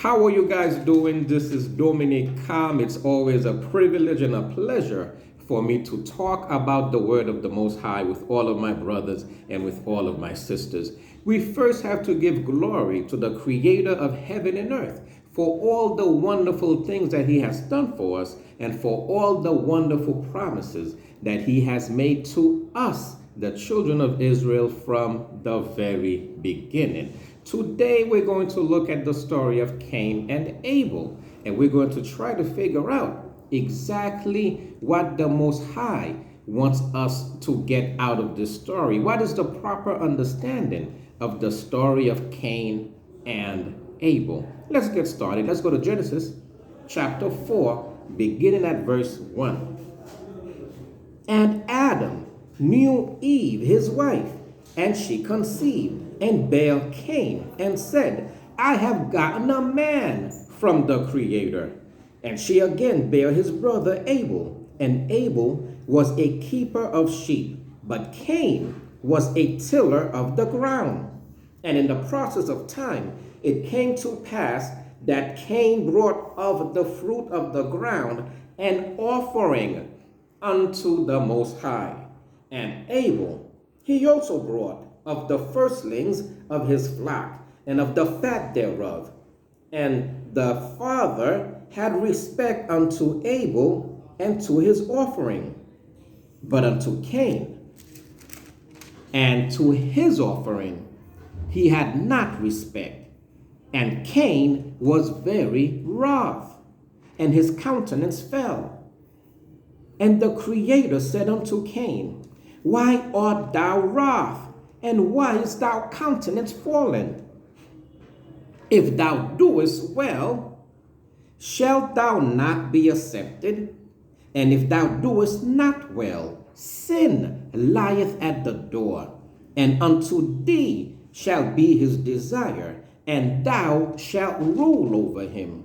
How are you guys doing? This is Dominic Calm. It's always a privilege and a pleasure for me to talk about the word of the Most High with all of my brothers and with all of my sisters. We first have to give glory to the creator of heaven and earth for all the wonderful things that he has done for us and for all the wonderful promises that he has made to us, the children of Israel, from the very beginning. Today we're going to look at the story of Cain and Abel, and we're going to try to figure out exactly what the Most High wants us to get out of this story. What is the proper understanding of the story of Cain and Abel? Let's get started. Let's go to Genesis chapter 4, beginning at verse 1. And Adam knew Eve, his wife, and she conceived and bare Cain, and said, I have gotten a man from the Creator. And she again bare his brother Abel, and Abel was a keeper of sheep, but Cain was a tiller of the ground. And in the process of time, it came to pass that Cain brought of the fruit of the ground an offering unto the Most High. And Abel, he also brought of the firstlings of his flock, and of the fat thereof. And the father had respect unto Abel and to his offering, but unto Cain and to his offering he had not respect. And Cain was very wroth, and his countenance fell. And the Creator said unto Cain, Why art thou wroth? And why is thy countenance fallen? If thou doest well, shalt thou not be accepted? And if thou doest not well, sin lieth at the door, and unto thee shall be his desire, and thou shalt rule over him.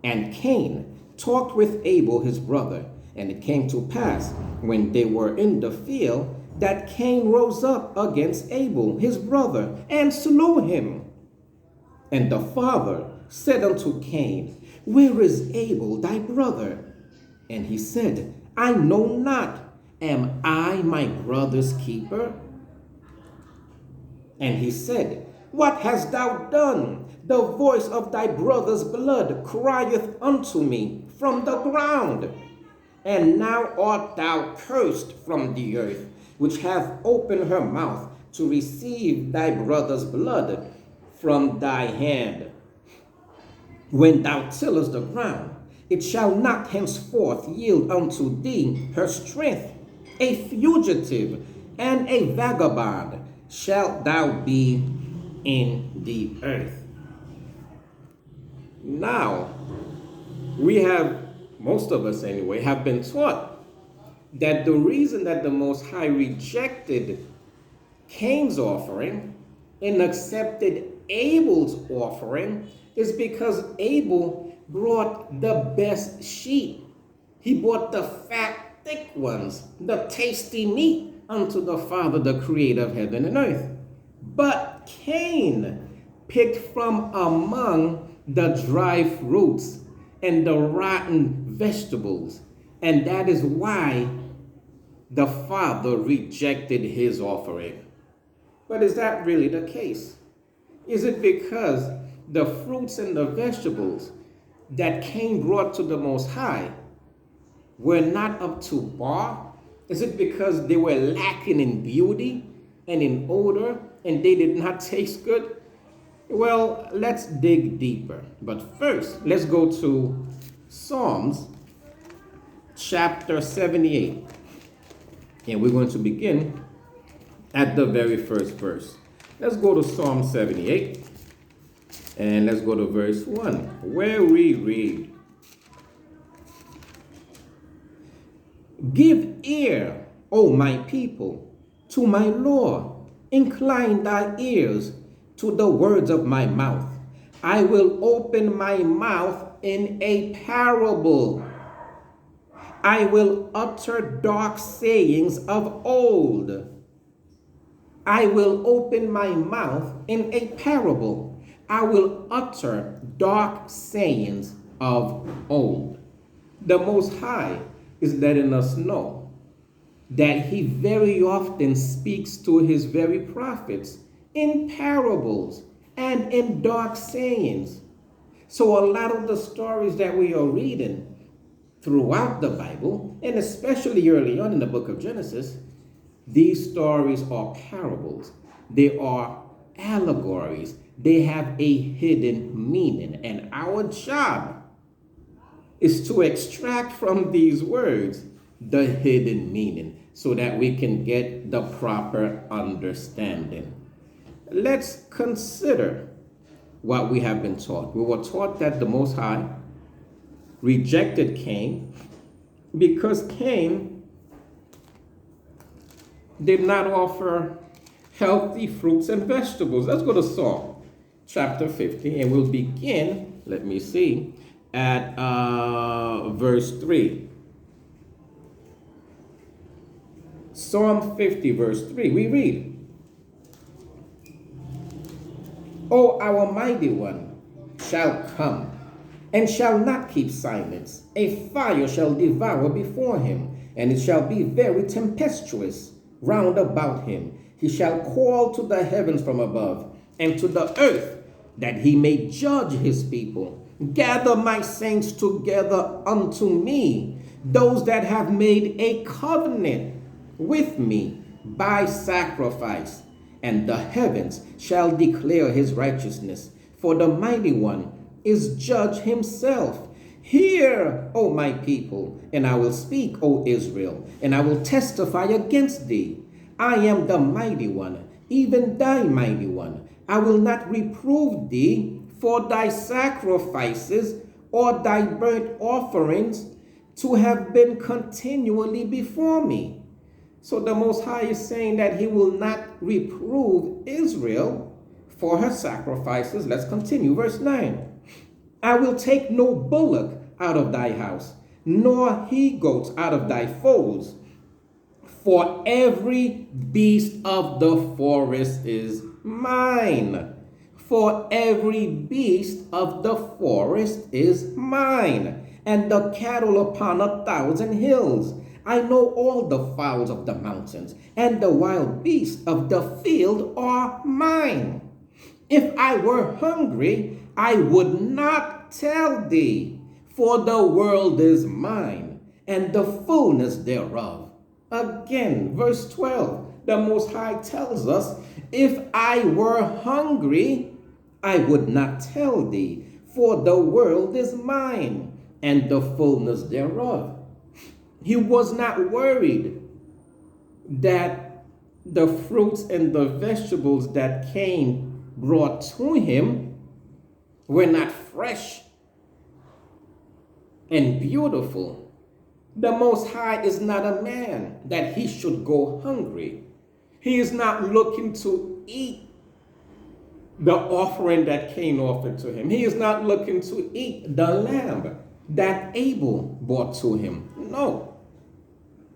And Cain talked with Abel his brother, and it came to pass, when they were in the field, that Cain rose up against Abel his brother, and slew him. And the father said unto Cain, Where is Abel thy brother? And he said, I know not. Am I my brother's keeper? And he said, What hast thou done? The voice of thy brother's blood crieth unto me from the ground. And now art thou cursed from the earth, which hath opened her mouth to receive thy brother's blood from thy hand. When thou tillest the ground, it shall not henceforth yield unto thee her strength. A fugitive and a vagabond shalt thou be in the earth. Now, we have, most of us anyway, have been taught that the reason that the Most High rejected Cain's offering and accepted Abel's offering is because Abel brought the best sheep. He brought the fat, thick ones, the tasty meat unto the Father, the creator of heaven and earth. But Cain picked from among the dry fruits and the rotten vegetables, and that is why the father rejected his offering. But is that really the case? Is it because the fruits and the vegetables that Cain brought to the Most High were not up to par? Is it because they were lacking in beauty and in odor and they did not taste good? Well, let's dig deeper. But first, let's go to Psalms chapter 78. And we're going to begin at the very first verse. Let's go to Psalm 78. And let's go to verse 1, where we read, Give ear, O my people, to my law. Incline thy ears to the words of my mouth. I will open my mouth in a parable. I will utter dark sayings of old. I will open my mouth in a parable. I will utter dark sayings of old. The Most High is letting us know that he very often speaks to his very prophets in parables and in dark sayings. So a lot of the stories that we are reading throughout the Bible, and especially early on in the book of Genesis, these stories are parables. They are allegories. They have a hidden meaning. And our job is to extract from these words the hidden meaning so that we can get the proper understanding. Let's consider what we have been taught. We were taught that the Most High rejected Cain because Cain did not offer healthy fruits and vegetables. Let's go to Psalm chapter 50 and we'll begin, let me see, at verse 3. Psalm 50 verse 3, we read, O our mighty one shall come and shall not keep silence. A fire shall devour before him, and it shall be very tempestuous round about him. He shall call to the heavens from above, and to the earth, that he may judge his people. Gather my saints together unto me, those that have made a covenant with me by sacrifice. And the heavens shall declare his righteousness, for the mighty one is judge himself. Hear, O my people, and I will speak, O Israel, and I will testify against thee. I am the mighty one, even thy mighty one. I will not reprove thee for thy sacrifices or thy burnt offerings to have been continually before me. So the Most High is saying that he will not reprove Israel for her sacrifices. Let's continue. Verse 9. I will take no bullock out of thy house, nor he-goats out of thy folds. For every beast of the forest is mine. For every beast of the forest is mine, and the cattle upon 1,000 hills. I know all the fowls of the mountains, and the wild beasts of the field are mine. If I were hungry, I would not tell thee, for the world is mine, and the fullness thereof. Again, verse 12, the Most High tells us, if I were hungry, I would not tell thee, for the world is mine, and the fullness thereof. He was not worried that the fruits and the vegetables that Cain brought to him were not fresh and beautiful. The Most High is not a man that he should go hungry. He is not looking to eat the offering that Cain offered to him. He is not looking to eat the lamb that Abel brought to him. No.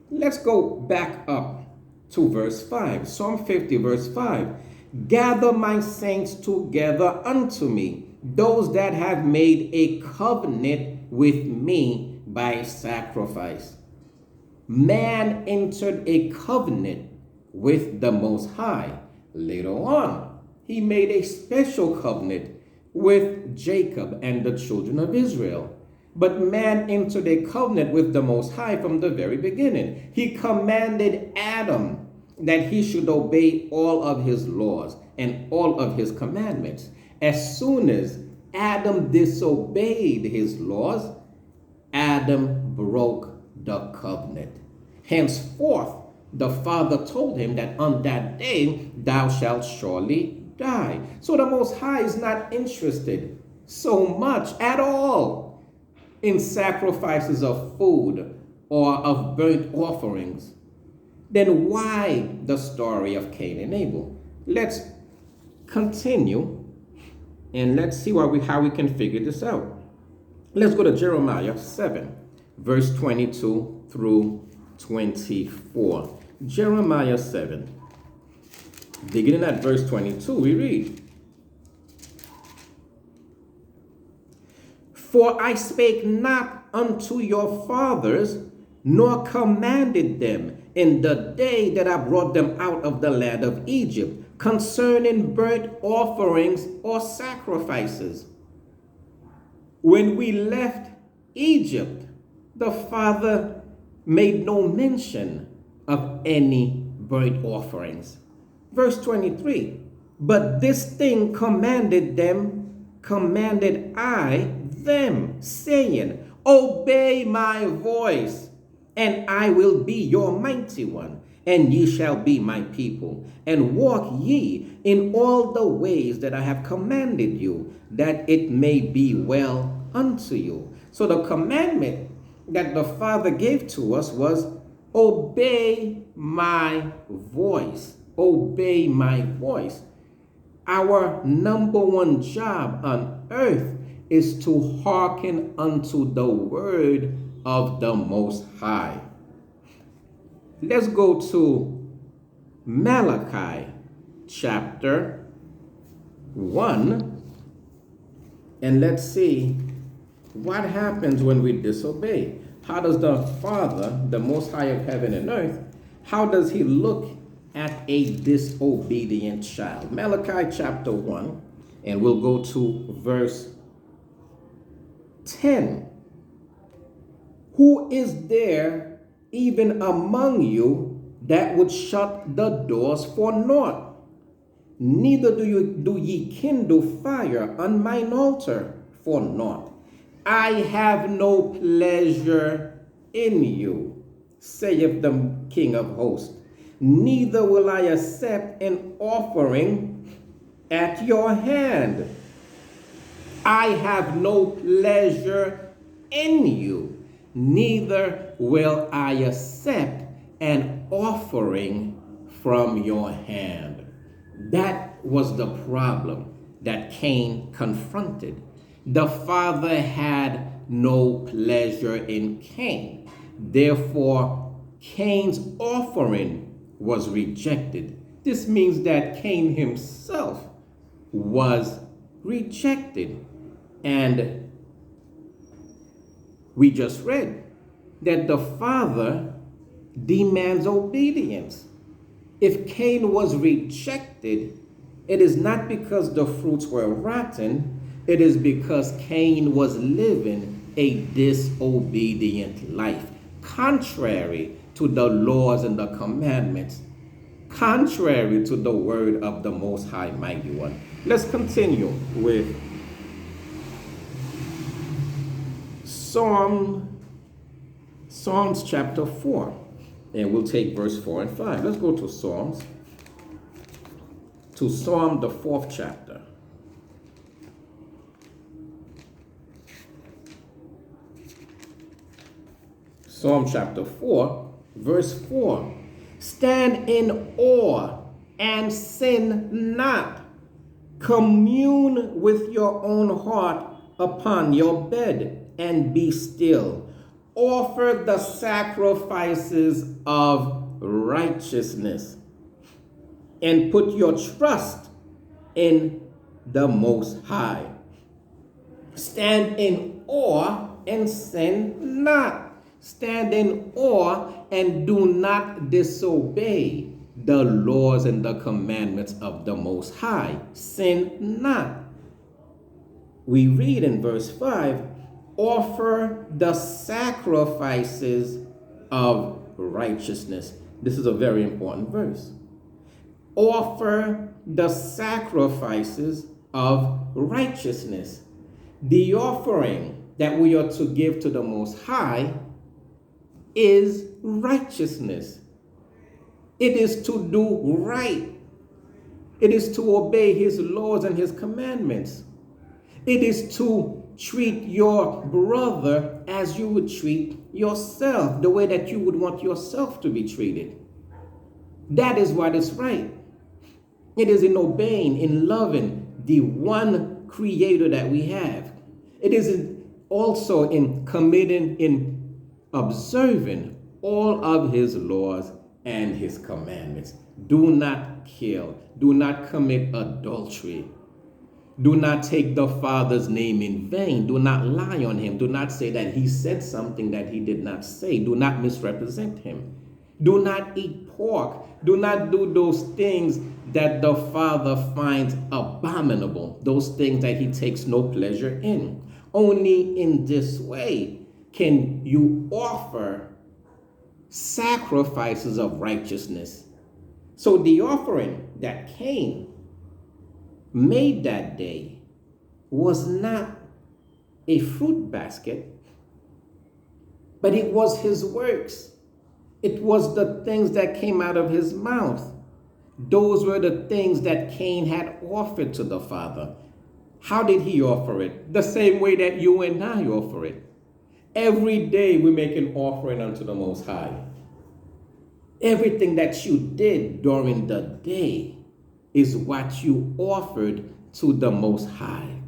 Let's go back up to verse 5. Psalm 50 verse 5. Gather my saints together unto me, those that have made a covenant with me by sacrifice. Man entered a covenant with the Most High. Later on, he made a special covenant with Jacob and the children of Israel. But man entered a covenant with the Most High from the very beginning. He commanded Adam that he should obey all of his laws and all of his commandments. As soon as Adam disobeyed his laws, Adam broke the covenant. Henceforth, the Father told him that on that day thou shalt surely die. So the Most High is not interested so much at all in sacrifices of food or of burnt offerings. Then why the story of Cain and Abel? Let's continue and let's see how we can figure this out. Let's go to Jeremiah 7, verse 22 through 24. Jeremiah 7, beginning at verse 22, we read, For I spake not unto your fathers, nor commanded them in the day that I brought them out of the land of Egypt, concerning burnt offerings or sacrifices. When we left Egypt, the Father made no mention of any burnt offerings. Verse 23, but this thing commanded I them, saying, obey my voice, and I will be your mighty one, and ye shall be my people, and walk ye in all the ways that I have commanded you, that it may be well unto you. So the commandment that the Father gave to us was, obey my voice. Obey my voice. Our number one job on earth is to hearken unto the word of the Most High. Let's go to Malachi chapter 1, and let's see what happens when we disobey. How does the Father, the Most High of heaven and earth, how does he look at a disobedient child? Malachi chapter 1, and we'll go to verse 10. Who is there even among you that would shut the doors for naught? Neither do ye kindle fire on mine altar for naught. I have no pleasure in you, saith the King of hosts. Neither will I accept an offering at your hand. I have no pleasure in you, neither will I accept an offering from your hand. That was the problem that Cain confronted. The Father had no pleasure in Cain. Therefore, Cain's offering was rejected. This means that Cain himself was rejected. And we just read that the Father demands obedience. If Cain was rejected, it is not because the fruits were rotten. It is because Cain was living a disobedient life, contrary to the laws and the commandments, contrary to the word of the Most High Mighty One. Let's continue with Psalms chapter 4, and we'll take verse 4 and 5. Let's go to Psalm, the 4th chapter. Psalm chapter 4, verse 4. Stand in awe and sin not. Commune with your own heart upon your bed and be still. Offer the sacrifices of righteousness and put your trust in the Most High. Stand in awe and sin not. Stand in awe and do not disobey the laws and the commandments of the Most High. Sin not. We read in verse 5, offer the sacrifices of righteousness. This is a very important verse. Offer the sacrifices of righteousness. The offering that we are to give to the Most High is righteousness. It is to do right. It is to obey his laws and his commandments. It is to treat your brother as you would treat yourself, the way that you would want yourself to be treated. That is what is right. It is in obeying, in loving the one creator that we have. It is also in committing, in observing all of his laws and his commandments. Do not kill. Do not commit adultery. Do not take the Father's name in vain. Do not lie on him. Do not say that he said something that he did not say. Do not misrepresent him. Do not eat pork. Do not do those things that the Father finds abominable, those things that he takes no pleasure in. Only in this way can you offer sacrifices of righteousness. So the offering that Cain made that day was not a fruit basket, but it was his works. It was the things that came out of his mouth. Those were the things that Cain had offered to the Father. How did he offer it? The same way that you and I offer it. Every day we make an offering unto the Most High. Everything that you did during the day is what you offered to the Most High.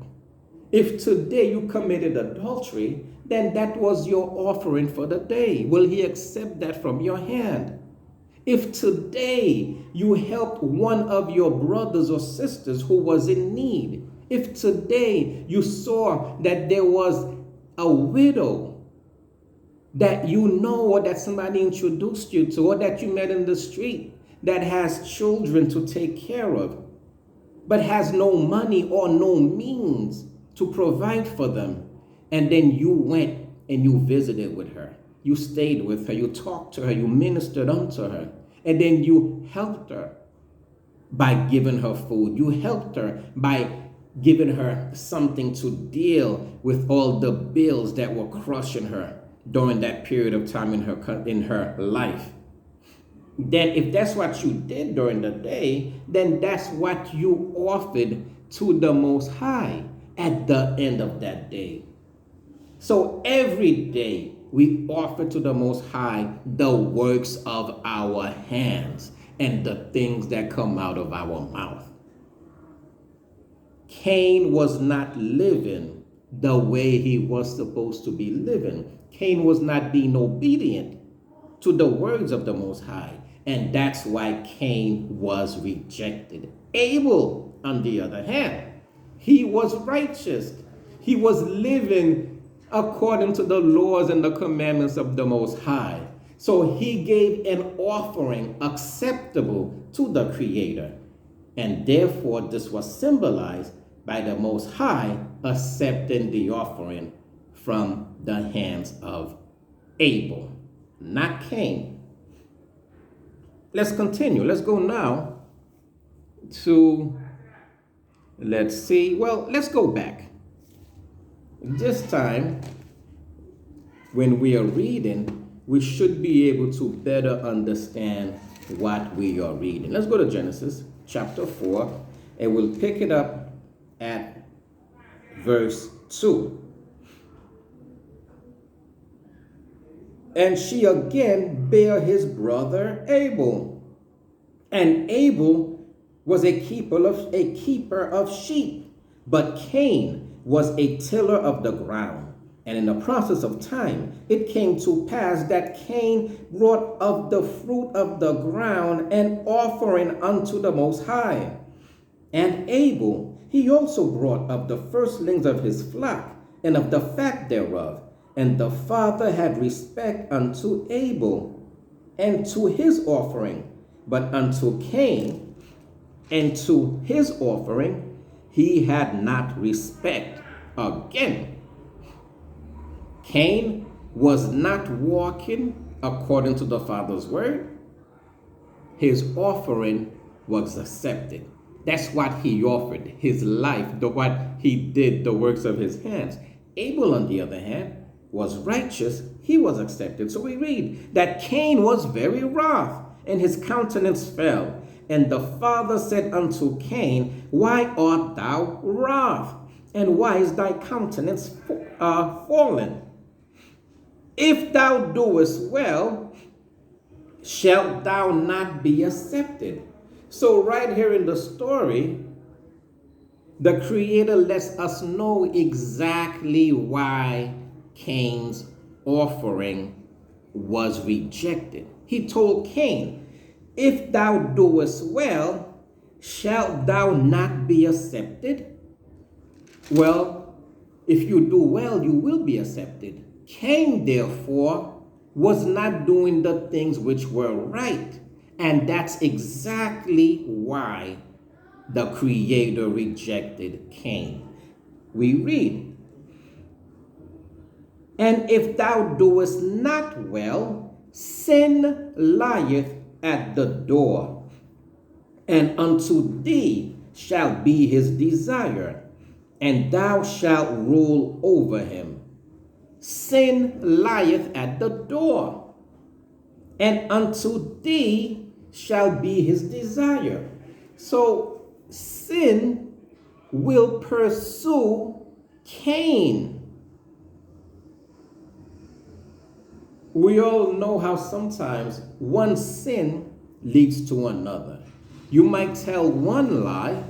If today you committed adultery, then that was your offering for the day. Will he accept that from your hand? If today you helped one of your brothers or sisters who was in need, if today you saw that there was a widow that you know or that somebody introduced you to or that you met in the street that has children to take care of, but has no money or no means to provide for them, and then you went and you visited with her, you stayed with her, you talked to her, you ministered unto her, and then you helped her by giving her food, you helped her by giving her something to deal with all the bills that were crushing her during that period of time in her life. Then if that's what you did during the day, then that's what you offered to the Most High at the end of that day. So every day we offer to the Most High the works of our hands and the things that come out of our mouth. Cain was not living the way he was supposed to be living. Cain was not being obedient to the words of the Most High. And that's why Cain was rejected. Abel, on the other hand, he was righteous. He was living according to the laws and the commandments of the Most High. So he gave an offering acceptable to the Creator. And therefore, this was symbolized by the Most High accepting the offering from the hands of Abel, not Cain. Let's continue. Let's go now to, let's go back. This time, when we are reading, we should be able to better understand what we are reading. Let's go to Genesis chapter 4, and we'll pick it up at verse 2. And she again bare his brother Abel. And Abel was a keeper of sheep, but Cain was a tiller of the ground. And in the process of time, it came to pass that Cain brought of the fruit of the ground an offering unto the Most High. And Abel, he also brought of the firstlings of his flock and of the fat thereof. And the Father had respect unto Abel and to his offering, but unto Cain and to his offering he had not respect. Again, Cain was not walking according to the Father's word. His offering was accepted. That's what he offered, his life, what he did, the works of his hands. Abel, on the other hand, was righteous, he was accepted. So we read that Cain was very wroth, and his countenance fell. And the Father said unto Cain, Why art thou wroth? And why is thy countenance fallen? If thou doest well, shalt thou not be accepted. So right here in the story, the Creator lets us know exactly why Cain's offering was rejected. He told Cain, if thou doest well, shalt thou not be accepted? Well, if you do well, you will be accepted. Cain, therefore, was not doing the things which were right. And that's exactly why the Creator rejected Cain. We read, "And if thou doest not well, sin lieth at the door, and unto thee shall be his desire, and thou shalt rule over him." Sin lieth at the door, and unto thee shall be his desire. So sin will pursue Cain. We all know how sometimes one sin leads to another. You might tell one lie,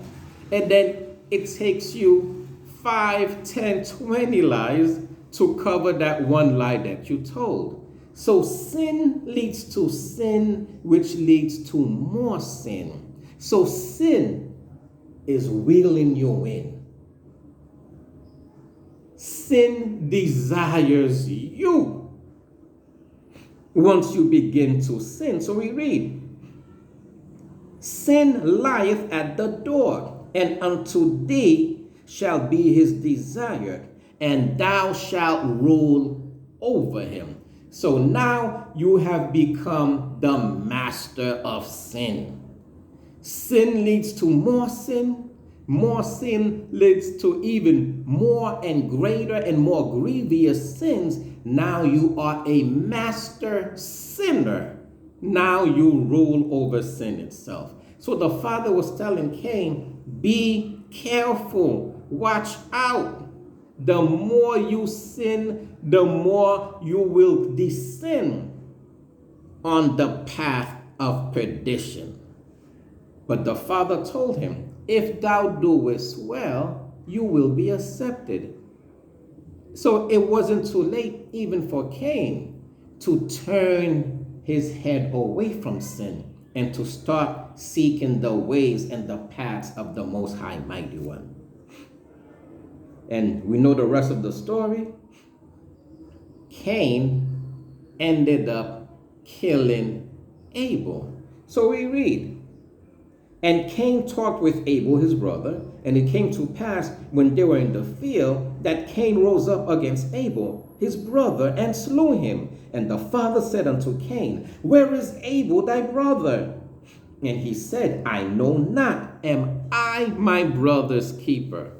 and then it takes you 5, 10, 20 lies to cover that one lie that you told. So sin leads to sin, which leads to more sin. So sin is wheeling you in. Sin desires you once you begin to sin. So we read, "Sin lieth at the door, and unto thee shall be his desire, and thou shalt rule over him." So now you have become the master of sin. Sin leads to more sin. More sin leads to even more and greater and more grievous sins. Now you are a master sinner. Now you rule over sin itself. So the Father was telling Cain, be careful, watch out. The more you sin, the more you will descend on the path of perdition. But the Father told him, if thou doest well, you will be accepted. So it wasn't too late even for Cain to turn his head away from sin and to start seeking the ways and the paths of the Most High Mighty One. And we know the rest of the story. Cain ended up killing Abel. So we read, "And Cain talked with Abel his brother, and it came to pass when they were in the field that Cain rose up against Abel his brother and slew him. And the father said unto Cain, Where is Abel thy brother? And he said, I know not. Am I my brother's keeper?"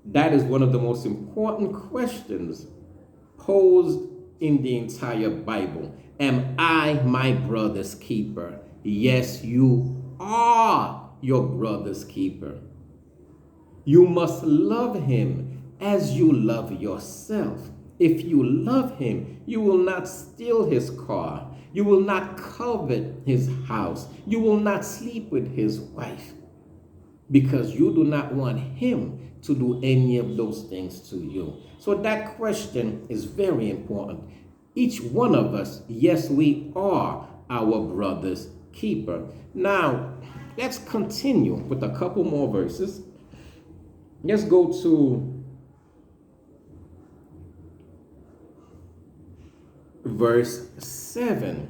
That is one of the most important questions posed in the entire Bible. Am I my brother's keeper? Yes, you are your brother's keeper. You must love him as you love yourself. If you love him, you will not steal his car. You will not covet his house. You will not sleep with his wife, because you do not want him to do any of those things to you. So that question is very important. Each one of us, yes, we are our brother's keeper. Now, let's continue with a couple more verses. Let's go to verse 7.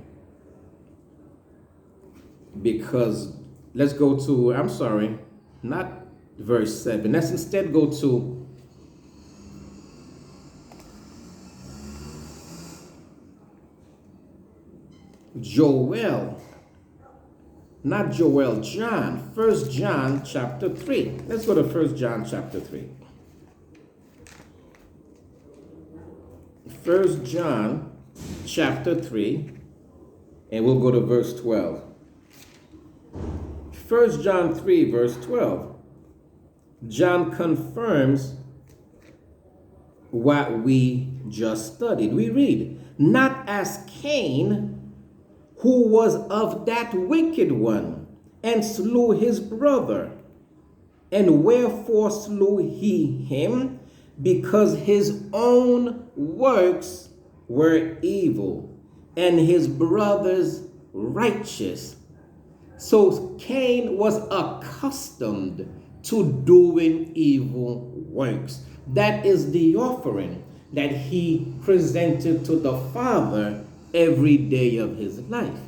Because let's go to, I'm sorry, not verse 7. Let's instead go to Joel. Not Joel, John. 1 John chapter 3. Let's go to 1 John chapter 3. 1 John chapter 3. And we'll go to verse 12. 1 John 3 verse 12. John confirms what we just studied. We read, not as Cain, who was of that wicked one, and slew his brother. And wherefore slew he him? Because his own works were evil, and his brother's righteous. So Cain was accustomed to doing evil works. That is the offering that he presented to the Father every day of his life.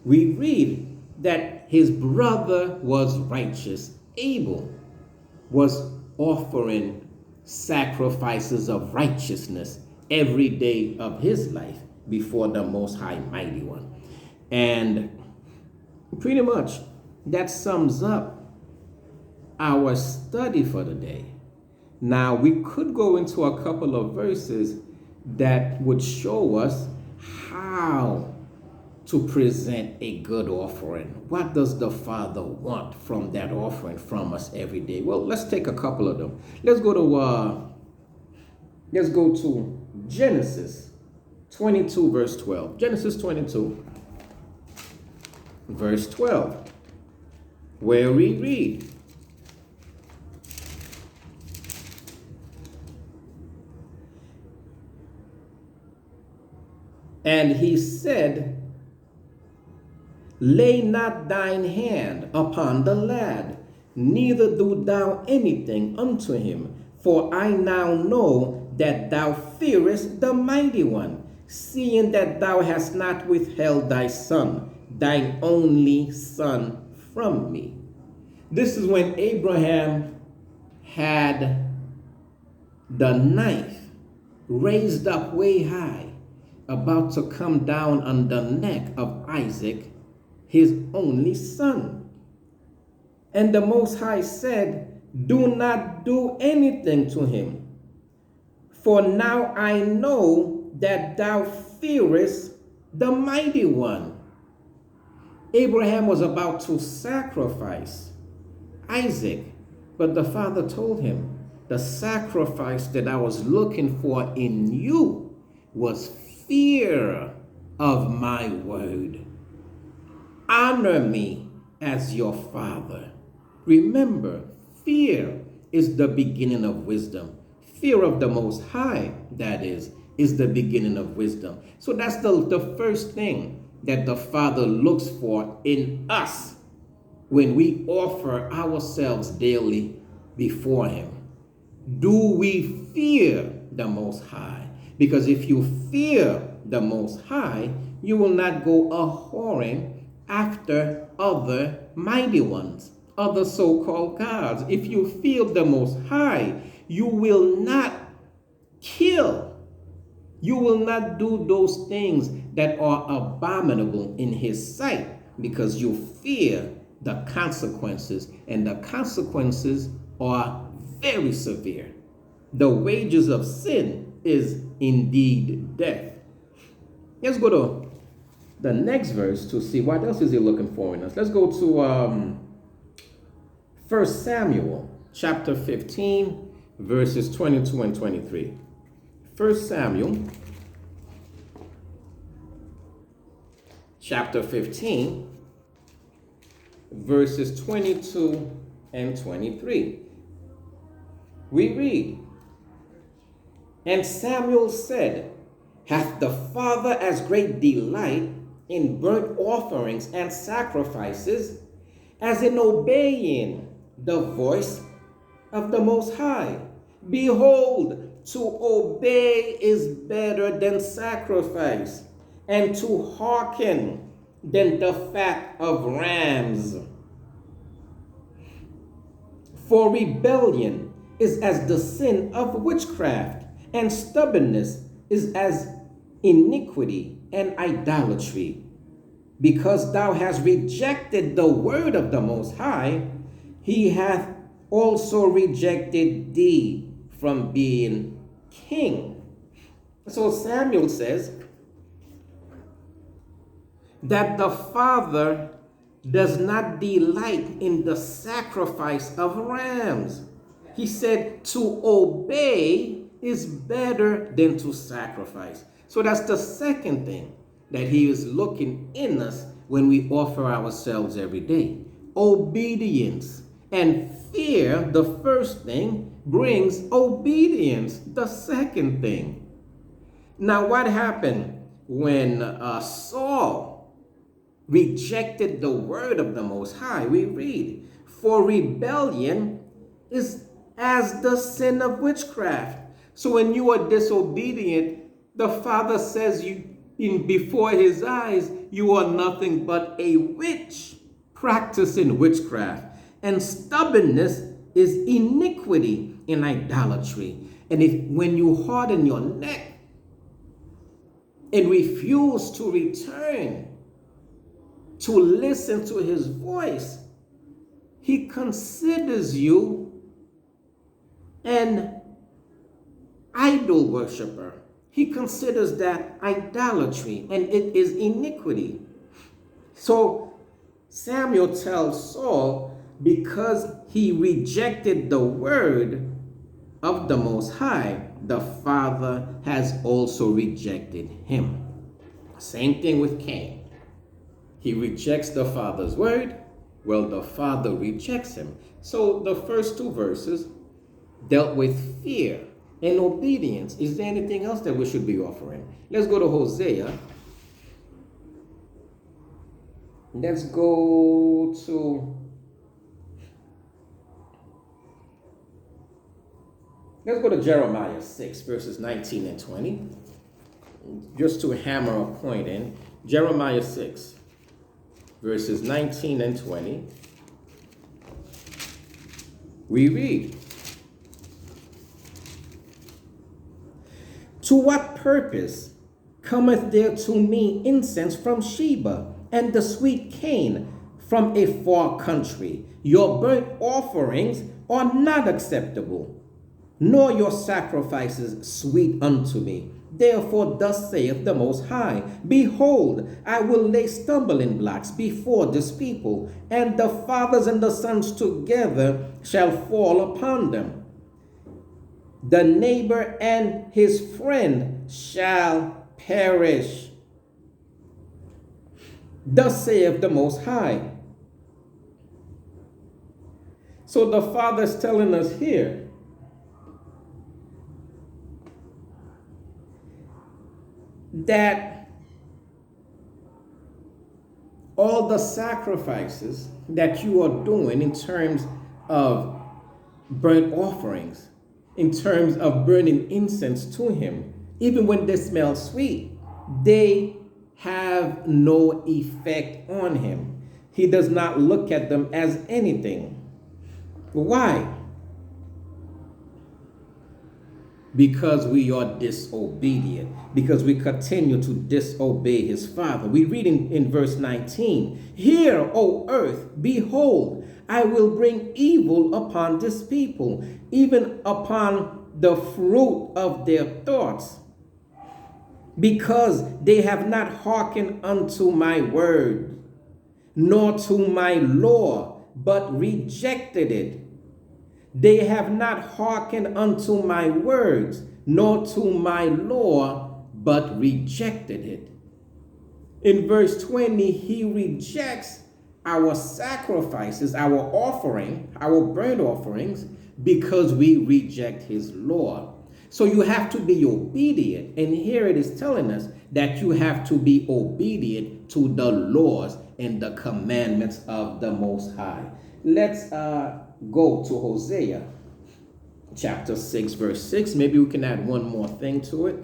We read that his brother was righteous. Abel was offering sacrifices of righteousness every day of his life before the Most High Mighty One. And pretty much that sums up our study for the day. Now, we could go into a couple of verses that would show us how to present a good offering. What does the Father want from that offering from us every day? Well, let's take a couple of them. Let's go to Genesis 22, verse 12. Genesis 22, verse 12, where we read, and he said, lay not thine hand upon the lad, neither do thou anything unto him, for I now know that thou fearest the Mighty One, seeing that thou hast not withheld thy son, thine only son, from me. This is when Abraham had the knife raised up way high, about to come down on the neck of Isaac, his only son. And the Most High said, do not do anything to him, for now I know that thou fearest the Mighty One. Abraham was about to sacrifice Isaac, but the Father told him, the sacrifice that I was looking for in you was fear of my word. Honor me as your father. Remember, fear is the beginning of wisdom. Fear of the Most High, that is the beginning of wisdom. So that's the first thing that the Father looks for in us when we offer ourselves daily before him. Do we fear the Most High? Because if you fear the Most High, you will not go a-whoring after other mighty ones, other so-called gods. If you fear the Most High, you will not kill. You will not do those things that are abominable in his sight, because you fear the consequences, and the consequences are very severe. The wages of sin is indeed death. Let's go to the next verse to see what else is he looking for in us. Let's go to 1 Samuel chapter 15, verses 22 and 23. 1 Samuel chapter 15, verses 22 and 23. We read, and Samuel said, hath the Father as great delight in burnt offerings and sacrifices as in obeying the voice of the Most High? Behold, to obey is better than sacrifice, and to hearken than the fat of rams. For rebellion is as the sin of witchcraft, and stubbornness is as iniquity and idolatry. Because thou hast rejected the word of the Most High, he hath also rejected thee from being king. So Samuel says that the Father does not delight in the sacrifice of rams. He said to obey is better than to sacrifice. So that's the second thing that he is looking in us when we offer ourselves every day. Obedience. And fear, the first thing, brings obedience, the second thing. Now, what happened when Saul rejected the word of the Most High? We read, for rebellion is as the sin of witchcraft. So when you are disobedient, the Father says you in before his eyes, you are nothing but a witch practicing witchcraft. And stubbornness is iniquity in idolatry. And if when you harden your neck and refuse to return to listen to his voice, he considers you an idol worshiper. He considers that idolatry, and it is iniquity. So Samuel tells Saul, because he rejected the word of the Most High, the Father has also rejected him. Same thing with Cain. He rejects the Father's word. Well, the Father rejects him. So the first two verses dealt with fear and obedience. Is there anything else that we should be offering? Let's go to Hosea. Let's go to Jeremiah 6, verses 19 and 20. Just to hammer a point in. Jeremiah 6, verses 19 and 20. We read, "To what purpose cometh there to me incense from Sheba, and the sweet cane from a far country? Your burnt offerings are not acceptable, nor your sacrifices sweet unto me. Therefore thus saith the Most High, Behold, I will lay stumbling blocks before this people, and the fathers and the sons together shall fall upon them. The neighbor and his friend shall perish. Thus saith the Most High." So the Father's telling us here that all the sacrifices that you are doing in terms of burnt offerings, in terms of burning incense to him, even when they smell sweet, they have no effect on him. He does not look at them as anything. Why? Because we are disobedient, because we continue to disobey his Father. We read in verse 19, "Hear, O earth, behold, I will bring evil upon this people, even upon the fruit of their thoughts, because they have not hearkened unto my word, nor to my law, but rejected it. They have not hearkened unto my words, nor to my law, but rejected it." In verse 20, he rejects our sacrifices, our offering, our burnt offerings, because we reject his law. So you have to be obedient. And here it is telling us that you have to be obedient to the laws and the commandments of the Most High. Let's go to Hosea chapter 6, verse 6. Maybe we can add one more thing to it.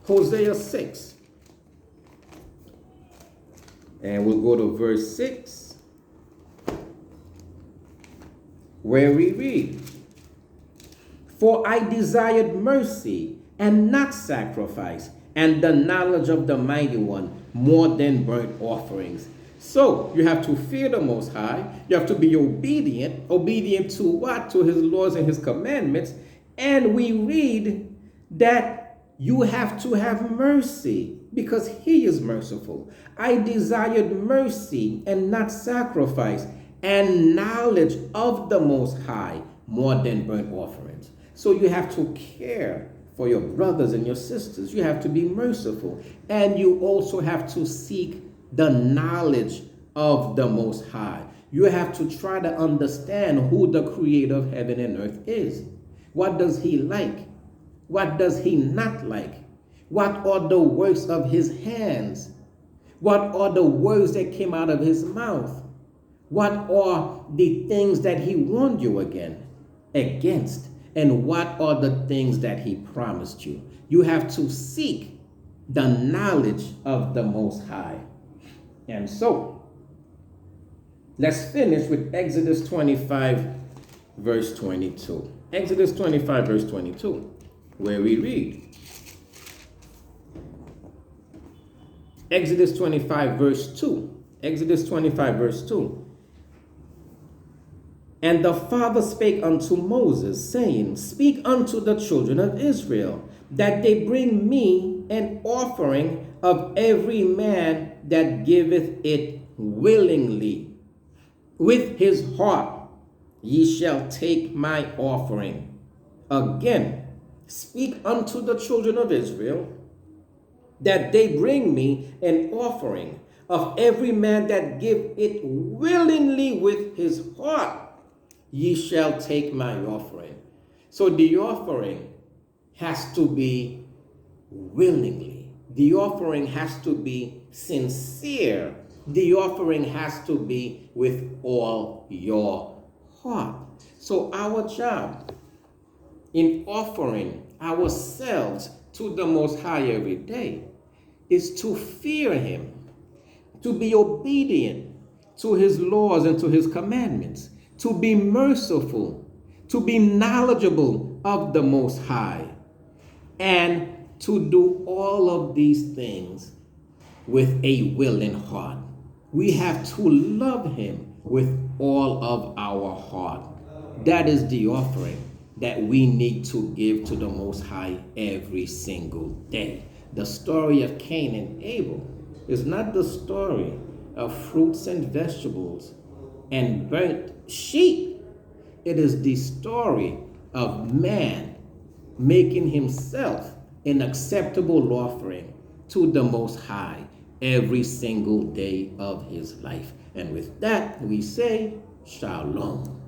Hosea 6. And we'll go to verse 6, where we read, "For I desired mercy and not sacrifice, and the knowledge of the Mighty One more than burnt offerings." So you have to fear the Most High. You have to be obedient. Obedient to what? To his laws and his commandments. And we read that you have to have mercy because he is merciful. "I desired mercy and not sacrifice, and knowledge of the Most High more than burnt offerings." So you have to care for your brothers and your sisters. You have to be merciful. And you also have to seek the knowledge of the Most High. You have to try to understand who the creator of heaven and earth is. What does he like? What does he not like? What are the works of his hands? What are the words that came out of his mouth? What are the things that he warned you against? And what are the things that he promised you? You have to seek the knowledge of the Most High. And so, let's finish with Exodus 25, verse 22. Exodus 25, verse 22, where we read. Exodus 25, verse 2. Exodus 25, verse 2. And the Father spake unto Moses, saying, Speak unto the children of Israel, that they bring me an offering of every man that giveth it willingly. With his heart ye shall take my offering. Again, speak unto the children of Israel, that they bring me an offering of every man that give it willingly with his heart. Ye shall take my offering. So the offering has to be willingly. The offering has to be sincere. The offering has to be with all your heart. So our job in offering ourselves to the Most High every day is to fear him, to be obedient to his laws and to his commandments, to be merciful, to be knowledgeable of the Most High, and to do all of these things with a willing heart. We have to love him with all of our heart. That is the offering that we need to give to the Most High every single day. The story of Cain and Abel is not the story of fruits and vegetables and burnt sheep. It is the story of man making himself an acceptable offering to the Most High every single day of his life. And with that, we say, Shalom.